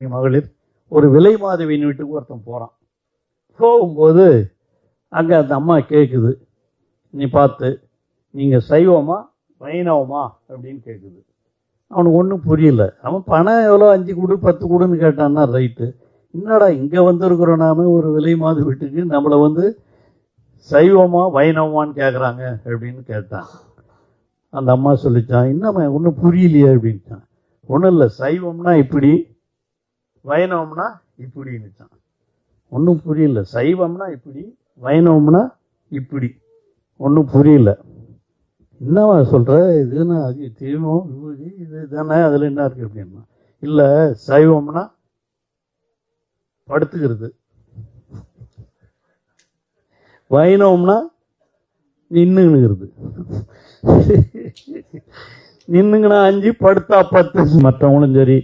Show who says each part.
Speaker 1: மகளிர் ஒரு விலை மாதவியின் வீட்டுக்கு ஒருத்தன் போகிறான். போகும்போது அங்கே அந்த அம்மா கேட்குது, நீ பார்த்து நீங்கள் சைவமா வைணவமா அப்படின்னு கேட்குது. அவனுக்கு ஒன்றும் புரியல. அவன் பணம் எவ்வளோ 5 கொடு 10 கொடுன்னு கேட்டான்னா ரைட்டு. என்னடா இங்கே வந்திருக்கிறோம் நாம ஒரு விலை மாத வீட்டுக்கு, நம்மளை சைவமா வைணவமான்னு கேட்குறாங்க அப்படின்னு கேட்டான். அந்த அம்மா சொல்லிச்சான், என்னம்மா ஒன்றும் புரியலையே அப்படின்ட்டான். ஒன்றும் இல்லை, சைவம்னா இப்படி வைணவம்னா இப்படின்னுச்சான். ஒன்றும் புரியல. சைவம்னா இப்படி வைணவம்னா இப்படி. ஒன்றும் புரியல. என்னவா சொல்கிற, இதுன்னா அது தீபம் விபூதி இது தானே, அதில் என்ன இருக்குது அப்படின்னா, இல்லை சைவம்னா படுத்துக்கிறது, வைணவம்னா நின்னுங்கிறது. நின்னுங்கன்னா 5 படுத்தா 10. மற்றவங்களும் சரி